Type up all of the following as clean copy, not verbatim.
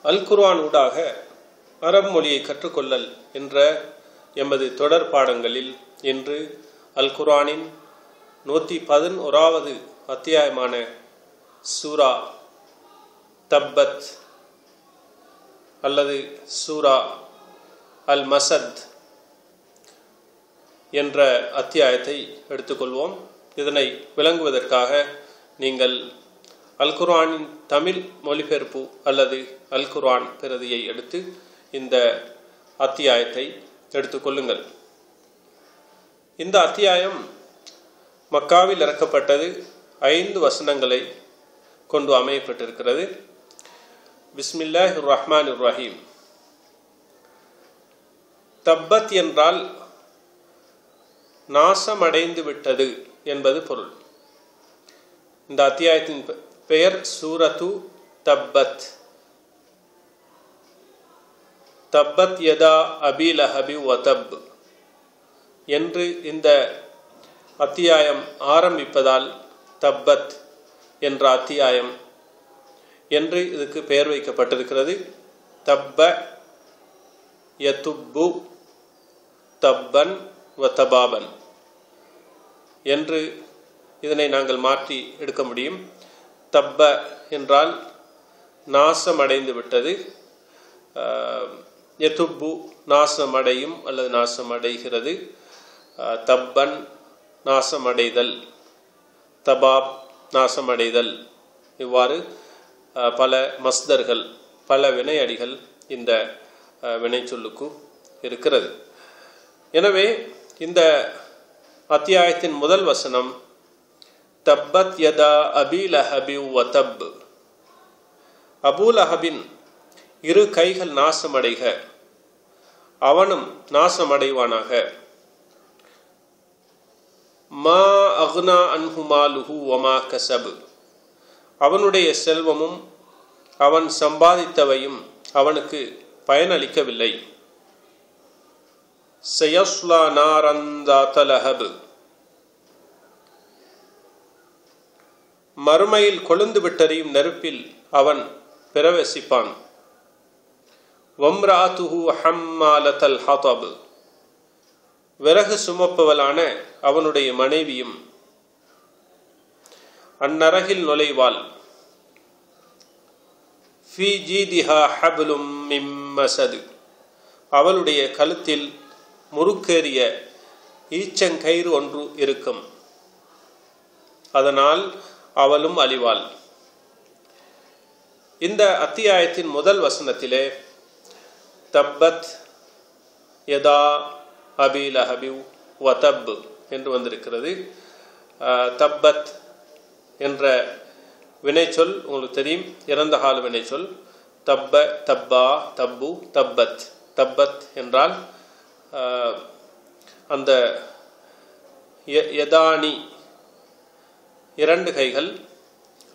அல் குர்ஆன் ஊடாக அரபு மொழியை கற்றுக்கொள்ளல் என்ற எமது தொடர் பாடங்களில் இன்று அல் குர்ஆனின் 111வது அத்தியாயமான சூரா தப்பத் அல்லது சூரா அல் மசத் என்ற அத்தியாயத்தை எடுத்துக்கொள்வோம். இதனை விளங்குவதற்காக நீங்கள் அல் குர்ஆனின் தமிழ் மொழிபெயர்ப்பு அல்லது அல் குர்ஆன் பிரதியை எடுத்து இந்த அத்தியாயத்தை எடுத்துக்கொள்ளுங்கள். இந்த அத்தியாயம் மக்காவில் இறக்கப்பட்டது. 5 வசனங்களை கொண்டு அமையப்பட்டிருக்கிறது. பிஸ்மில்லாஹிர் ரஹ்மானிர் ரஹீம். தப்பத் என்றால் நாசமடைந்து விட்டது என்பது பொருள். இந்த அத்தியாயத்தின் பெயர் சூரத்து தப்பத். தப்பத் யதா அபி லஹபி வதப் என்று இந்த அத்தியாயம் ஆரம்பிப்பதால் தப்பத் என்ற அத்தியாயம் என்று இதுக்கு பெயர் வைக்கப்பட்டிருக்கிறது. தப்ப யதுப்பு தப்பன் வதபாபன் என்று இதனை நாங்கள் மாற்றி எடுக்க முடியும். தப்ப என்றால் நாசமடைந்து விட்டது. யதுப்பு நாசமடையும் அல்லது நாசமடைகிறது. தப்பன் நாசமடைதல், தபாப் நாசமடைதல், இவ்வாறு பல மஸ்தர்கள் பல வினையடிகள் இந்த வினை சொல்லுக்கு இருக்கிறது. எனவே இந்த அத்தியாயத்தின் முதல் வசனம் தப்பத் யதா அபி லஹபி வதப். அபூ லஹபின் 2 கைகள் நாசமடைக, அவனும் நாசமடைவானாக. மா அக்னா அன்ஹு மாலுஹு வமா கஸப். அவனுடைய செல்வமும் அவன் சம்பாதித்தவையும் அவனுக்கு பயனளிக்கவில்லை. சயஸ்லா நாரன் ذات லஹப். மறுமையில் கொழுந்து விட்டறியும் நெருப்பில் அவன் பிரவேசிப்பான். வம்ராத்துஹு ஹம்மாலத்தல் ஹதப். விறகு சுமப்பவளான அவனுடைய மனைவியும் அந்நரகில் நுழைவாள். ஃபீ ஜீதிஹா ஹப்லும் மின் மஸத். அவளுடைய கழுத்தில் முறுக்கேறிய ஈச்சங்கயிறு ஒன்று இருக்கும், அதனால் அவளும் அழிவாள். இந்த அத்தியாயத்தின் முதல் வசனத்திலே தப்பத் யதா அபி லஹபி வதப் என்று வந்திருக்கிறது. தப்பத் என்ற வினைச்சொல் உங்களுக்கு தெரியும், இறந்த கால வினைச்சொல். தப்ப, தப்பா, தப்பு, தப்பத். தப்பத் என்றால் அந்த யதானி 2 கைகள்,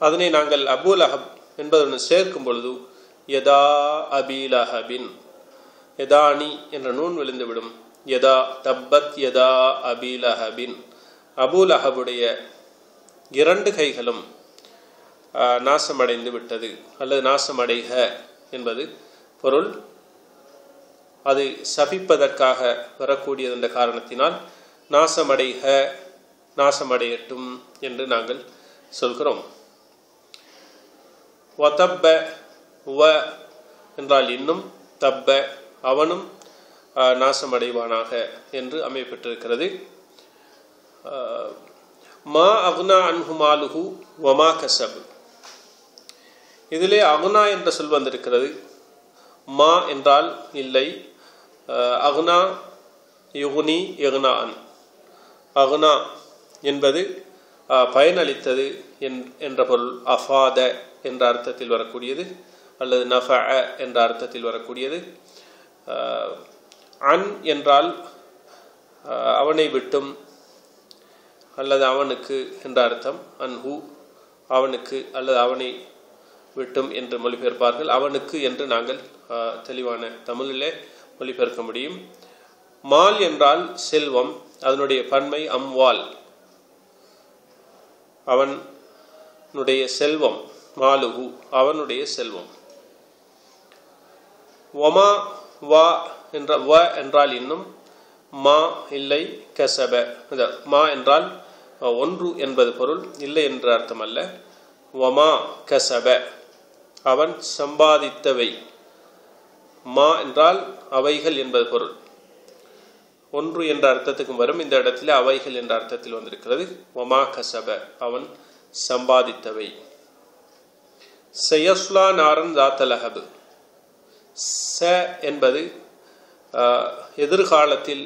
அதனை நாங்கள் அபூ லஹப் என்பதுடன் சேர்க்கும் பொழுது யதா அபி லஹபின், யதானி என்ற நூன் விழுந்துவிடும். யதா தப்பத் யதா அபி லஹபின். அபூ லஹபுடைய 2 கைகளும் நாசமடைந்து விட்டது அல்லது நாசமடைக என்பது பொருள். அது சபிப்பதற்காக வரக்கூடியது என்ற காரணத்தினால் நாசமடைக, நாசமடையட்டும் என்று நாங்கள் சொல்கிறோம். வதப்ப வ என்றால் இன்னும், தப்ப அவனும் நாசமடைவானாக என்று அமையப்பட்டிருக்கிறது. மா அக்னா அன்ஹு மாலுஹு வமா கஸப். இதிலே அக்னா என்ற சொல் வந்திருக்கிறது. மா என்றால் இல்லை. அக்னா யுக்னி இக்னான். அக்னா என்பது பயனளித்தது என்ற பொருள். அஃபாத என்ற அர்த்தத்தில் வரக்கூடியது அல்லது நஃபஅ என்ற அர்த்தத்தில் வரக்கூடியது. அன் என்றால் அவனை விட்டும் அல்லது அவனுக்கு என்ற அர்த்தம். அன்ஹு அவனுக்கு அல்லது அவனை விட்டும் என்று மொழிபெயர்ப்பார்கள். அவனுக்கு என்று நாங்கள் தெளிவான தமிழிலே மொழிபெயர்க்க முடியும். மால் என்றால் செல்வம், அதனுடைய பன்மை அம்வால். அவனுடைய செல்வம், மாலுகு அவனுடைய செல்வம். வமா வா என்ற வ என்றால் இன்னும், மா இல்லை, கசப மா என்றால் ஒன்று என்பது பொருள், இல்லை என்ற அர்த்தம் அல்ல. வமா கசப அவன் சம்பாதித்தவை, மா என்றால் அவைகள் என்பது பொருள், ஒன்று என்ற அர்த்தத்துக்கும் வரும். இந்த இடத்துல அவைகள் என்ற அர்த்தத்தில் வந்திருக்கிறது. வமா கசப அவன் சம்பாதித்தவை. சயஸ்லா நாரன் தாத்த லஹப், ச என்பது எதிர்காலத்தில்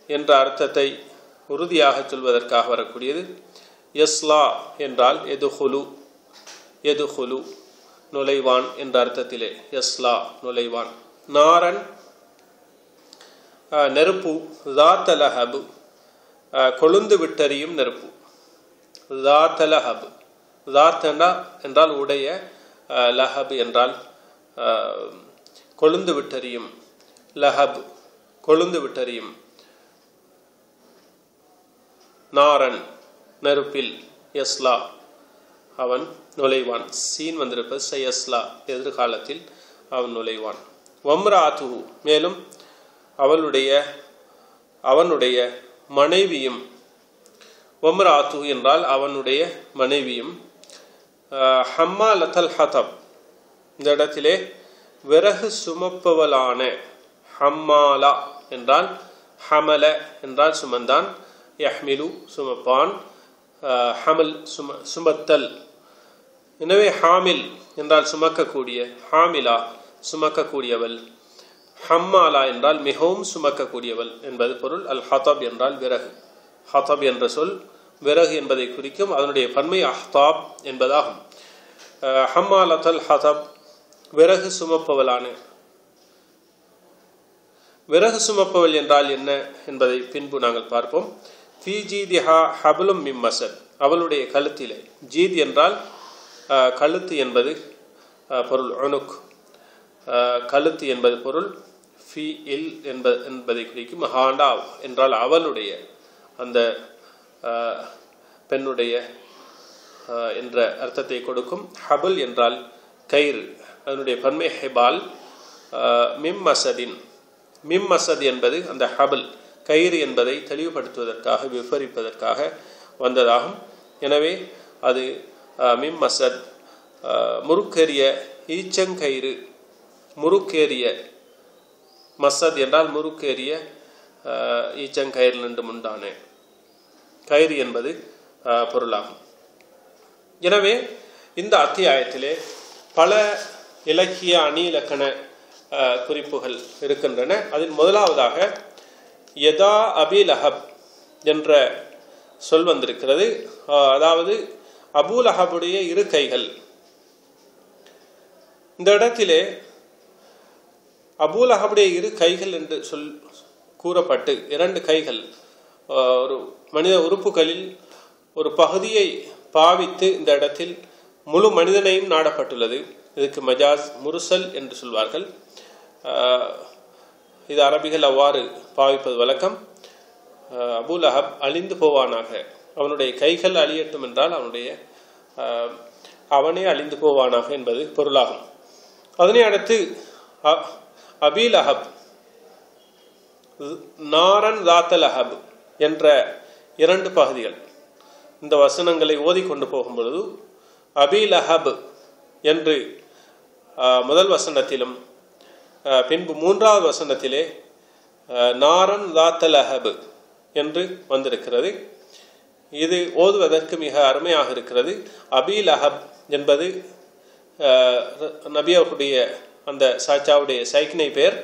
என்ற அர்த்தத்தை உறுதியாக சொல்வதற்காக வரக்கூடியது. யஸ்லா என்றால் எதுஹுலு, எதுஹுலு நுழைவான் என்ற அர்த்தத்திலே யஸ்லா நுழைவான். நாரன் நெருப்பு, தாத்த லஹப் கொழுந்து விட்டறியும் நெருப்பு. தாத்த லஹப், தாத்தண்டா என்றால் உடைய, லஹப் என்றால் கொழுந்து விட்டறியும், லஹப் கொழுந்து விட்டறியும். நாரன் நெருப்பில், யஸ்லா அவன் நுழைவான். சீன் வந்திருப்பது சயஸ்லா எதிர்காலத்தில் அவன் நுழைவான். வம்ராத்துஹு மேலும் அவனுடைய மனைவியும், வம்ராத்து என்றால் அவனுடைய மனைவியும். ஹம்மாலத்தல் ஹதப் இந்த இடத்திலே விறகு சுமப்பவளான, ஹம்மாலா என்றால் ஹமல என்றால் சுமந்தான், யஹ்மிலு சுமப்பான், ஹமல் சுமத்தல். எனவே ஹாமில் என்றால் சுமக்கக்கூடிய, ஹாமிலா சுமக்கக்கூடியவள், ஹம்மாலா என்றால் மிகவும் சுமக்கக்கூடியவள் என்பது பொருள். அல் ஹதப் என்றால் விறகு. ஹதப் என்ற சொல் விறகு என்பதை குறிக்கும். அதனுடைய பன்மை அஹ்தாப் என்பதாகும். ஹம்மாலத்தல் ஹதப் விறகு சுமப்பவளான. விறகு சுமப்பவள் என்றால் என்ன என்பதை பின்பு நாங்கள் பார்ப்போம். ஃபீ ஜீதிஹா ஹப்லும் மின் மஸத் அவளுடைய கழுத்திலே, ஜீத் என்றால் கழுத்து என்பது பொருள், உனுக் கழுத்து என்பது பொருள். ஃபி இல் என்பதை குறிக்கும். ஹாண்டா என்றால் அவளுடைய, அந்த பெண்ணுடைய என்ற அர்த்தத்தை கொடுக்கும். ஹபுல் என்றால் கயிறு, அதனுடைய பன்மை ஹெபால். மிம் மசதின், மிம் மசத் என்பது அந்த ஹபுல் கயிறு என்பதை தெளிவுபடுத்துவதற்காக, விவரிப்பதற்காக வந்ததாகும். எனவே அது மிம் மசத், முறுக்கேறிய ஈச்சங்கயிறு, முறுக்கேறிய. மசத் என்றால் முறுக்கேறிய ஈச்சங்கயிறு நின்று உண்டான கயிறு என்பது பொருளாகும். எனவே இந்த அத்தியாயத்திலே பல இலக்கிய அணி இலக்கண குறிப்புகள் இருக்கின்றன. அதில் முதலாவதாக யதா அபி லஹப் என்ற சொல் வந்திருக்கிறது. அதாவது அபூ லஹபுடைய இரு கைகள். இந்த இடத்திலே அபூ லஹபுடைய இரு கைகள் என்று கூறப்பட்டு, இரண்டு கைகள் ஒரு மனித உறுப்புகளில் ஒரு பகுதியை பாவித்து இந்த இடத்தில் முழு மனிதனையும் நாடப்பட்டுள்ளது. இதுக்கு மஜாஸ் முர்சல் என்று சொல்வார்கள். இது அரபிகள் அவ்வாறு பாவிப்பது வழக்கம். அபூ லஹப் அழிந்து போவானாக, அவனுடைய கைகள் அழியட்டும் என்றால் அவனே அழிந்து போவானாக என்பது பொருளாகும். அதனை அடுத்து அபி லஹப், நாரன் தாத்த லஹப் என்ற இரண்டு பகுதிகள். இந்த வசனங்களை ஓதிக்கொண்டு போகும் பொழுது அபி லஹப் என்று முதல் வசனத்திலும் பின்பு மூன்றாவது வசனத்திலே நாரன் தாத்த லஹப் என்று வந்திருக்கிறது. இது ஓதுவதற்கு மிக அருமையாக இருக்கிறது. அபி லஹப் என்பது நபியாவுடைய அந்த சாச்சாவுடைய சைக்கினை பேர்,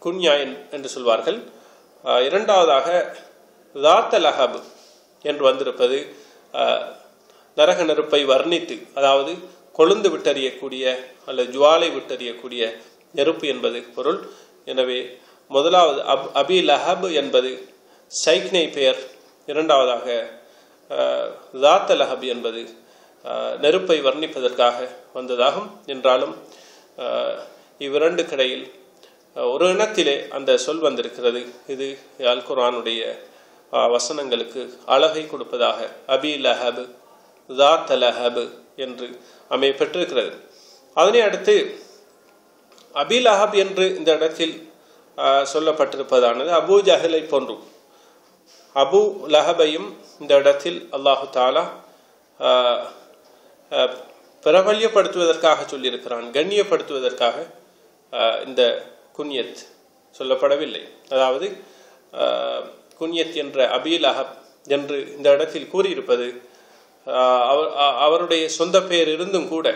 குன்யா என்று சொல்வார்கள். இரண்டாவதாக தாத்த லஹப் என்று வந்திருப்பது நரக நெருப்பை வர்ணித்து, அதாவது கொழுந்து விட்டறியக்கூடிய அல்லது ஜுவாலை விட்டறியக்கூடிய நெருப்பு என்பது பொருள். எனவே முதலாவது அபி லஹப் என்பது சைக்னை பெயர், இரண்டாவதாக தாத்த லஹப் என்பது நெருப்பை வர்ணிப்பதற்காக வந்ததாகும். என்றாலும் இவ்விரண்டு கிடையில் ஒரு இனத்திலே அந்த சொல் வந்திருக்கிறது. இது அல் குர்ஆனுடைய வசனங்களுக்கு அழகை கொடுப்பதாக அபி லஹப் தாத்த லஹப் என்று அமையப்பெற்றிருக்கிறது. அதனை அடுத்து அபி லஹப் என்று இந்த இடத்தில் சொல்லப்பட்டிருப்பதானது அபூ ஜஹலை போன்று அபு லஹபையும் இந்த இடத்தில் அல்லாஹு தாலா பிரபல்யப்படுத்துவதற்காக சொல்லியிருக்கிறான், கண்ணியப்படுத்துவதற்காக இந்த குன்யத் சொல்லப்படவில்லை. அதாவது குன்யத் என்ற அபி லஹப் என்று இந்த இடத்தில் கூறியிருப்பது அவருடைய சொந்த பெயர் இருந்தும் கூட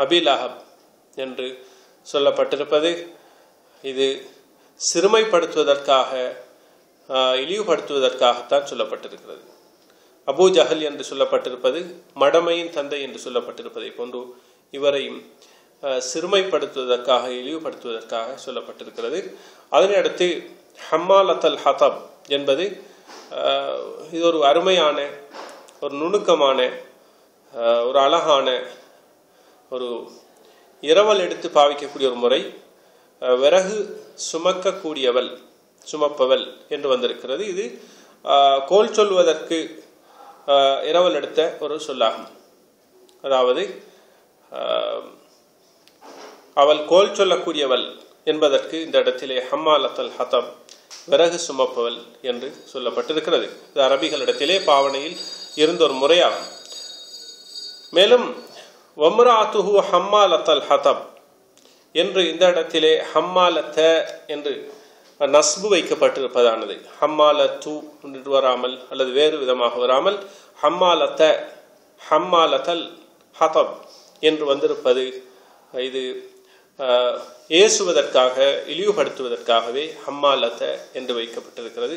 அபி லஹப் என்று சொல்லப்பட்டிருப்பது இது சிறுமைப்படுத்துவதற்காக, இழிவுபடுத்துவதற்காகத்தான் சொல்லப்பட்டிருக்கிறது. அபூ ஜஹல் என்று சொல்லப்பட்டிருப்பது மடமையின் தந்தை என்று சொல்லப்பட்டிருப்பதை போன்று இவரையும் சிறுமைப்படுத்துவதற்காக, இழிவுபடுத்துவதற்காக சொல்லப்பட்டிருக்கிறது. அதனை அடுத்து ஹம்மாலத்தல் ஹதப் என்பது இது ஒரு அருமையான, ஒரு நுணுக்கமான, ஒரு அழகான, ஒரு இரவல் எடுத்து பாவிக்கக்கூடிய ஒரு முறை. விறகு சுமக்கக்கூடியவள், சுமப்பவள் என்று வந்திருக்கிறது. இது கோல் சொல்வதற்கு இரவல் எடுத்த ஒரு சொல்லாகும். அதாவது அவள் கோல் சொல்லக்கூடியவள் என்பதற்கு இந்த இடத்திலே ஹம்மாலத்தல் ஹதப், விறகு சுமப்பவள் என்று சொல்லப்பட்டிருக்கிறது. இது அரபிகளிடத்திலே பாவனையில் இருந்த ஒரு முறையாகும். மேலும் வம்ராத்துஹு ஹம்மாலத்தல் ஹதப் என்று இந்த இடத்திலே ஹம்மாலத்த என்று நஸ்பு வைக்கப்பட்டிருப்பதானது. ஹம்மாலத்து என்று வராமல் அல்லது வேறு விதமாக வராமல் ஹம்மாலத்த, ஹம்மாலத்தல் ஹதப் என்று வந்திருப்பது இது ஏசுவதற்காக, இழிவுபடுத்துவதற்காகவே ஹம்மாலத்த என்று வைக்கப்பட்டிருக்கிறது.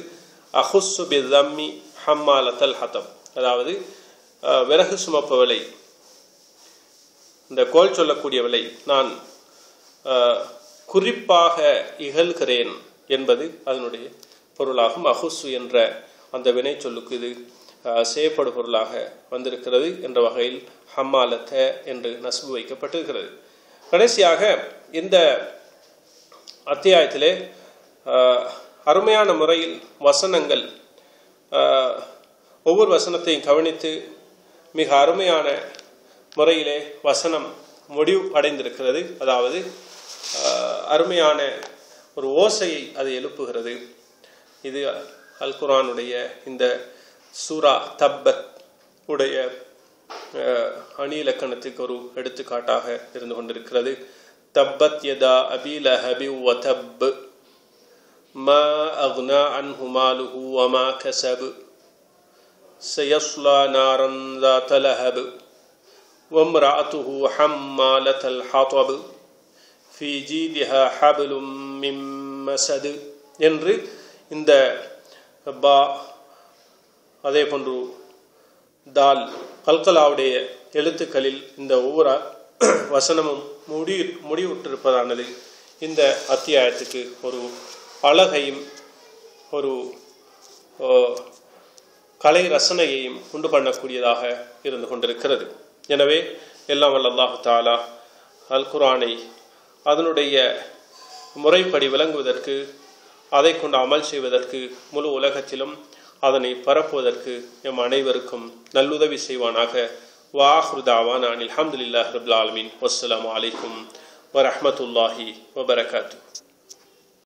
அஹுஸ்ஸு பிதம்மி ஹம்மாலத்தல் ஹதப், அதாவது விறகு சுமப்பவளை, இந்த கோல் சொல்லக்கூடியவளை நான் குறிப்பாக இகழ்கிறேன் என்பது அதனுடைய பொருளாகும். அஹுஸ்ஸு என்ற அந்த வினை சொல்லுக்கு இது செய்யப்படும் பொருளாக வந்திருக்கிறது என்ற வகையில் ஹம்மாலத்த என்று நஸ்பு வைக்கப்பட்டிருக்கிறது. கடைசியாக இந்த அத்தியாயத்திலே அருமையான முறையில் வசனங்கள், ஒவ்வொரு வசனத்தையும் கவனித்து மிக அருமையான முறையிலே வசனம் முடிவு அடைந்திருக்கிறது. அதாவது அருமையான ஒரு ஓசையை அது எழுப்புகிறது. இது அல் குர்ஆனுடைய இந்த சூரா தப்பத் உடைய அணி இலக்கணத்துக்கு ஒரு எடுத்துக்காட்டாக இருந்து கொண்டிருக்கிறது. தப்பத் யதா அபி லஹபி வ தப் மா அக்னா அன்ஹு மாலுஹு வ மா கஸப் சயஸ்லா நாரன் ذات லஹப் வம்ரஅத்துஹு ஹம்மாலத்தல் ஹதப் ஃபீ ஜீதிஹா ஹப்லும் மின் மஸத் என்று இந்த பா, அதே போன்று தால், கல்கலாவுடைய எழுத்துக்களில் இந்த ஒவ்வொரு வசனமும் முடிவுற்றிருப்பதானது இந்த அத்தியாயத்துக்கு ஒரு அழகையும் ஒரு கலை ரசனையையும் உண்டு பண்ணக்கூடியதாக இருந்து கொண்டிருக்கிறது. எனவே எல்லாம் வல்ல அல்லாஹ் தஆலா அல் குர்ஆனை அதனுடைய முறைப்படி விளங்குவதற்கு, அதை கொண்டு அமல் செய்வதற்கு, முழு உலகத்திலும் அதனை பரப்புவதற்கு எம் அனைவருக்கும் நல்லுதவி செய்வானாக. வாஹ்ரு தாவானா அல்ஹம்துலில்லாஹி ரப்பில் ஆலமீன். வஸ்ஸலாமு அலைக்கும் வரஹ்மத்துல்லாஹி வபரகாத்துஹு.